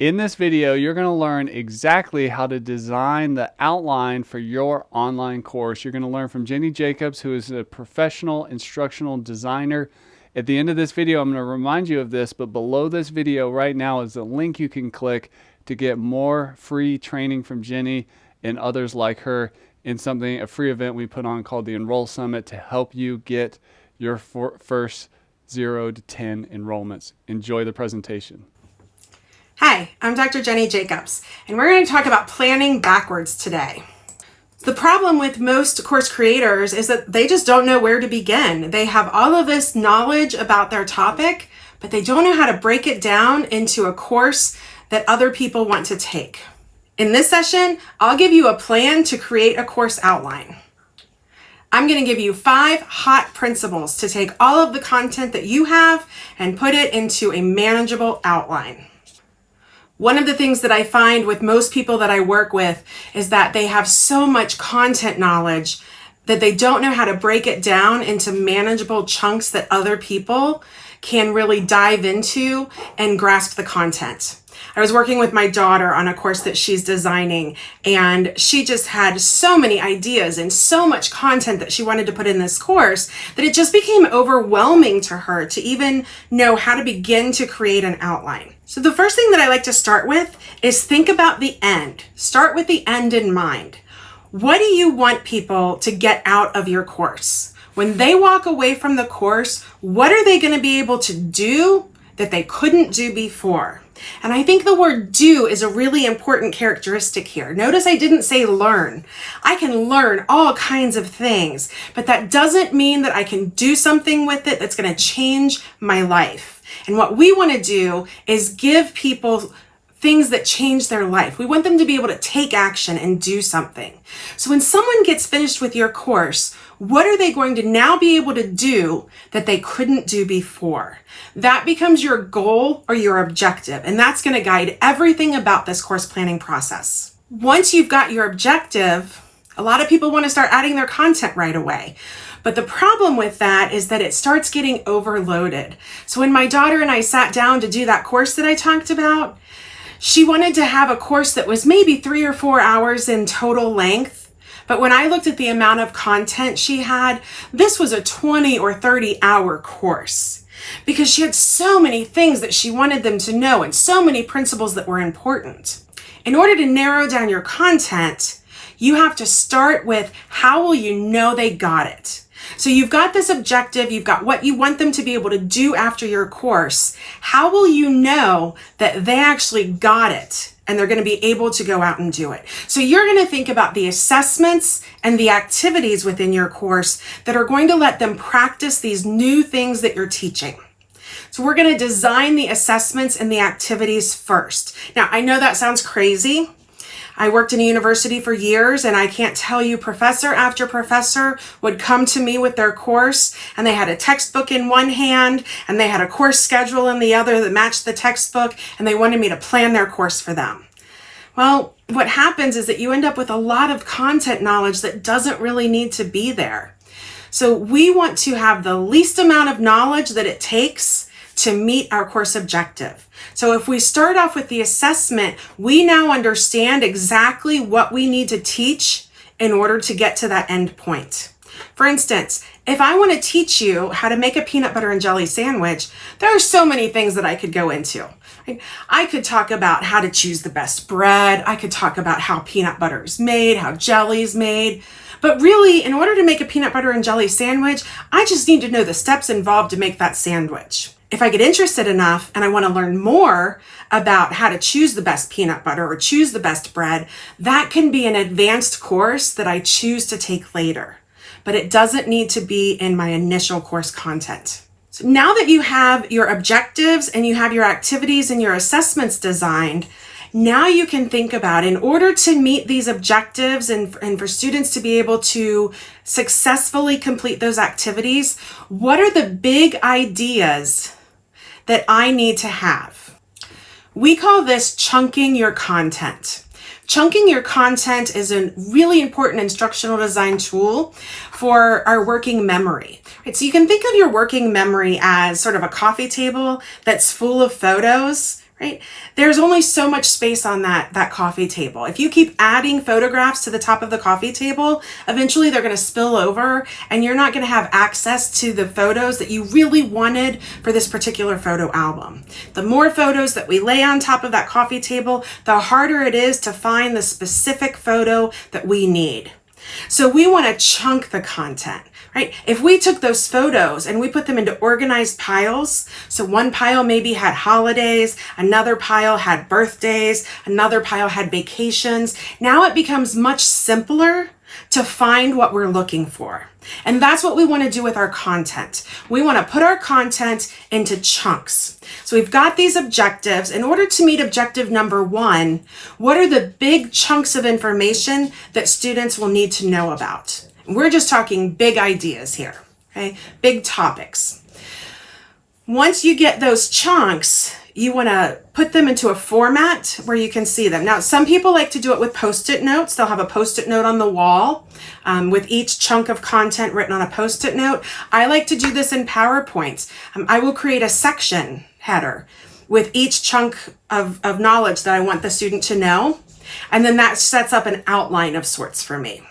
In this video, you're going to learn exactly how to design the outline for your online course. You're going to learn from Jenny Jacobs, who is a professional instructional designer. At the end of this video, I'm going to remind you of this, but below this video right now is a link you can click to get more free training from Jenny and others like her in a free event we put on called the Enroll Summit to help you get your first 0 to 10 enrollments. Enjoy the presentation. Hi, I'm Dr. Jenny Jacobs, and we're going to talk about planning backwards today. The problem with most course creators is that they just don't know where to begin. They have all of this knowledge about their topic, but they don't know how to break it down into a course that other people want to take. In this session, I'll give you a plan to create a course outline. I'm going to give you 5 hot principles to take all of the content that you have and put it into a manageable outline. One of the things that I find with most people that I work with is that they have so much content knowledge that they don't know how to break it down into manageable chunks that other people can really dive into and grasp the content. I was working with my daughter on a course that she's designing, and she just had so many ideas and so much content that she wanted to put in this course that it just became overwhelming to her to even know how to begin to create an outline. So the first thing that I like to start with is think about the end. Start with the end in mind. What do you want people to get out of your course? When they walk away from the course, what are they going to be able to do that they couldn't do before? And I think the word do is a really important characteristic here. Notice I didn't say learn. I can learn all kinds of things, but that doesn't mean that I can do something with it that's going to change my life. And what we want to do is give people things that change their life. We want them to be able to take action and do something. So when someone gets finished with your course, what are they going to now be able to do that they couldn't do before? That becomes your goal or your objective, and that's going to guide everything about this course planning process. Once you've got your objective, a lot of people want to start adding their content right away. But the problem with that is that it starts getting overloaded. So when my daughter and I sat down to do that course that I talked about, she wanted to have a course that was maybe 3 or 4 hours in total length. But when I looked at the amount of content she had, this was a 20 or 30 hour course because she had so many things that she wanted them to know and so many principles that were important. In order to narrow down your content, you have to start with how will you know they got it? So you've got this objective, you've got what you want them to be able to do after your course. How will you know that they actually got it and they're going to be able to go out and do it? So you're going to think about the assessments and the activities within your course that are going to let them practice these new things that you're teaching. So we're going to design the assessments and the activities first. Now, I know that sounds crazy. I worked in a university for years, and I can't tell you, professor after professor would come to me with their course, and they had a textbook in one hand, and they had a course schedule in the other that matched the textbook, and they wanted me to plan their course for them. Well, what happens is that you end up with a lot of content knowledge that doesn't really need to be there. So we want to have the least amount of knowledge that it takes to meet our course objective. So if we start off with the assessment, we now understand exactly what we need to teach in order to get to that end point. For instance, if I want to teach you how to make a peanut butter and jelly sandwich, there are so many things that I could go into. I could talk about how to choose the best bread. I could talk about how peanut butter is made, how jelly is made. But really, in order to make a peanut butter and jelly sandwich, I just need to know the steps involved to make that sandwich. If I get interested enough and I want to learn more about how to choose the best peanut butter or choose the best bread, that can be an advanced course that I choose to take later. But it doesn't need to be in my initial course content. So now that you have your objectives and you have your activities and your assessments designed, now you can think about, in order to meet these objectives and for students to be able to successfully complete those activities, what are the big ideas that I need to have? We call this chunking your content. Chunking your content is a really important instructional design tool for our working memory. Right? So you can think of your working memory as sort of a coffee table that's full of photos, right? There's only so much space on that coffee table. If you keep adding photographs to the top of the coffee table, eventually they're going to spill over and you're not going to have access to the photos that you really wanted for this particular photo album. The more photos that we lay on top of that coffee table, the harder it is to find the specific photo that we need. So we want to chunk the content, right? If we took those photos and we put them into organized piles, so one pile maybe had holidays, another pile had birthdays, another pile had vacations, now it becomes much simpler to find what we're looking for. And that's what we want to do with our content. We want to put our content into chunks. So we've got these objectives. In order to meet objective number 1, what are the big chunks of information that students will need to know about? We're just talking big ideas here, okay? Big topics. Once you get those chunks, you want to put them into a format where you can see them. Now, some people like to do it with Post-it notes. They'll have a Post-it note on the wall with each chunk of content written on a Post-it note. I like to do this in PowerPoint. I will create a section header with each chunk of knowledge that I want the student to know. And then that sets up an outline of sorts for me.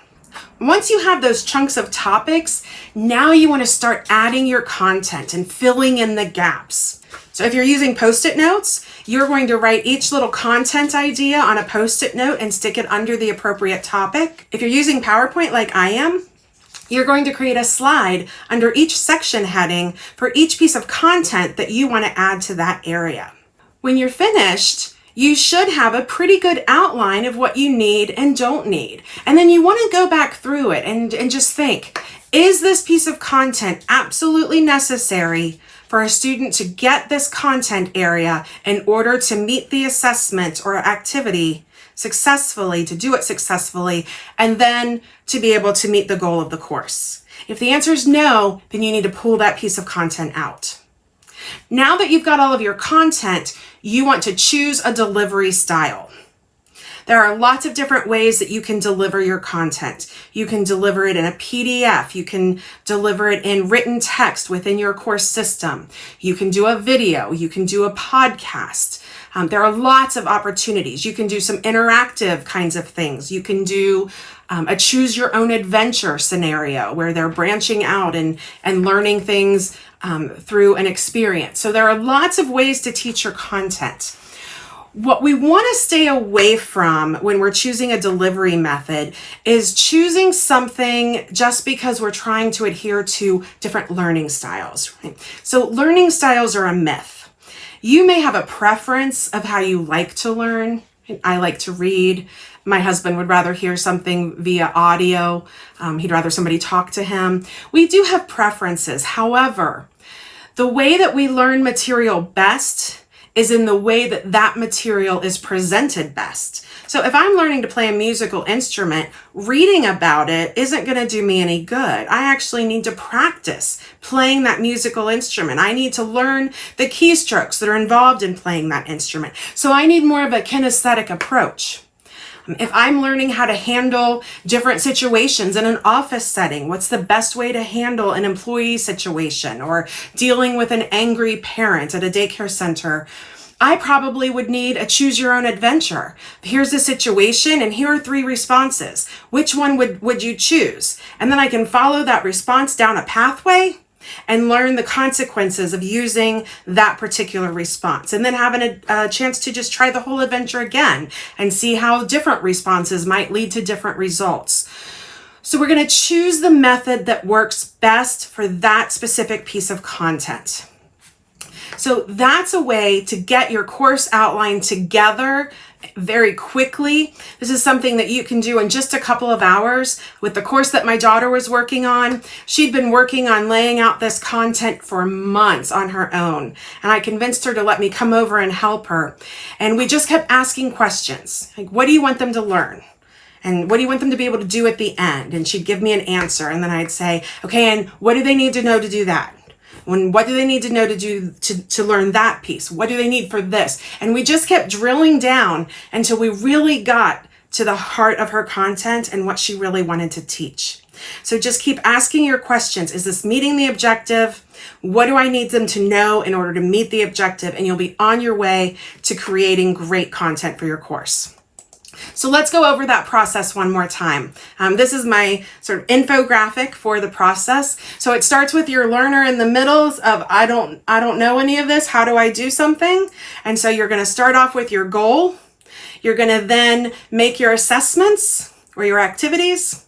Once you have those chunks of topics, now you want to start adding your content and filling in the gaps. So if you're using Post-it notes, you're going to write each little content idea on a Post-it note and stick it under the appropriate topic. If you're using PowerPoint like I am, you're going to create a slide under each section heading for each piece of content that you want to add to that area. When you're finished, you should have a pretty good outline of what you need and don't need. And then you want to go back through it and just think, is this piece of content absolutely necessary for a student to get this content area in order to meet the assessment or activity successfully, to do it successfully, and then to be able to meet the goal of the course? If the answer is no, then you need to pull that piece of content out. Now that you've got all of your content, you want to choose a delivery style. There are lots of different ways that you can deliver your content. You can deliver it in a PDF. You can deliver it in written text within your course system. You can do a video. You can do a podcast. There are lots of opportunities. You can do some interactive kinds of things. You can do a choose your own adventure scenario where they're branching out and learning things through an experience. So there are lots of ways to teach your content. What we want to stay away from when we're choosing a delivery method is choosing something just because we're trying to adhere to different learning styles. Right? So learning styles are a myth. You may have a preference of how you like to learn. I like to read. My husband would rather hear something via audio. He'd rather somebody talk to him. We do have preferences. However, the way that we learn material best is in the way that that material is presented best. So if I'm learning to play a musical instrument, reading about it isn't going to do me any good. I actually need to practice playing that musical instrument. I need to learn the keystrokes that are involved in playing that instrument. So I need more of a kinesthetic approach. If I'm learning how to handle different situations in an office setting, what's the best way to handle an employee situation or dealing with an angry parent at a daycare center, I probably would need a choose your own adventure. Here's the situation and here are 3 responses. Which one would you choose? And then I can follow that response down a pathway and learn the consequences of using that particular response. And then having a chance to just try the whole adventure again and see how different responses might lead to different results. So we're going to choose the method that works best for that specific piece of content. So that's a way to get your course outline together very quickly. This is something that you can do in just a couple of hours. With the course that my daughter was working on, she'd been working on laying out this content for months on her own. And I convinced her to let me come over and help her. And we just kept asking questions. Like, what do you want them to learn? And what do you want them to be able to do at the end? And she'd give me an answer. And then I'd say, okay, and what do they need to know to do that? What do they need to know to do to learn that piece? What do they need for this? And we just kept drilling down until we really got to the heart of her content and what she really wanted to teach. So just keep asking your questions. Is this meeting the objective? What do I need them to know in order to meet the objective? And you'll be on your way to creating great content for your course. So let's go over that process one more time. This is my sort of infographic for the process. So it starts with your learner in the middle of, I don't know any of this. How do I do something? And so you're going to start off with your goal. You're going to then make your assessments or your activities.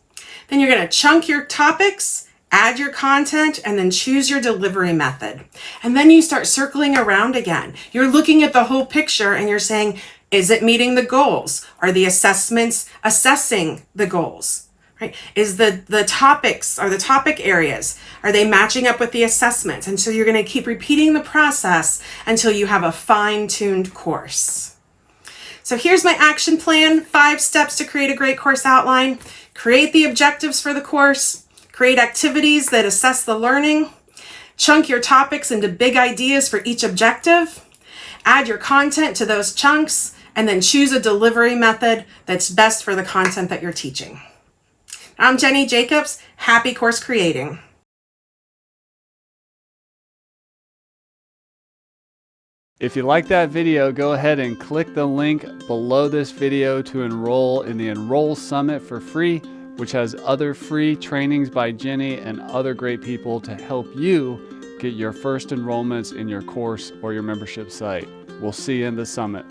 Then you're going to chunk your topics, add your content, and then choose your delivery method. And then you start circling around again. You're looking at the whole picture and you're saying, is it meeting the goals? Are the assessments assessing the goals? Right? Is the topics or the topic areas, are they matching up with the assessments? And so you're going to keep repeating the process until you have a fine-tuned course. So here's my action plan, 5 steps to create a great course outline. Create the objectives for the course, create activities that assess the learning, chunk your topics into big ideas for each objective, add your content to those chunks, and then choose a delivery method that's best for the content that you're teaching. I'm Jenny Jacobs. Happy course creating. If you like that video, go ahead and click the link below this video to enroll in the Enroll Summit for free, which has other free trainings by Jenny and other great people to help you get your first enrollments in your course or your membership site. We'll see you in the summit.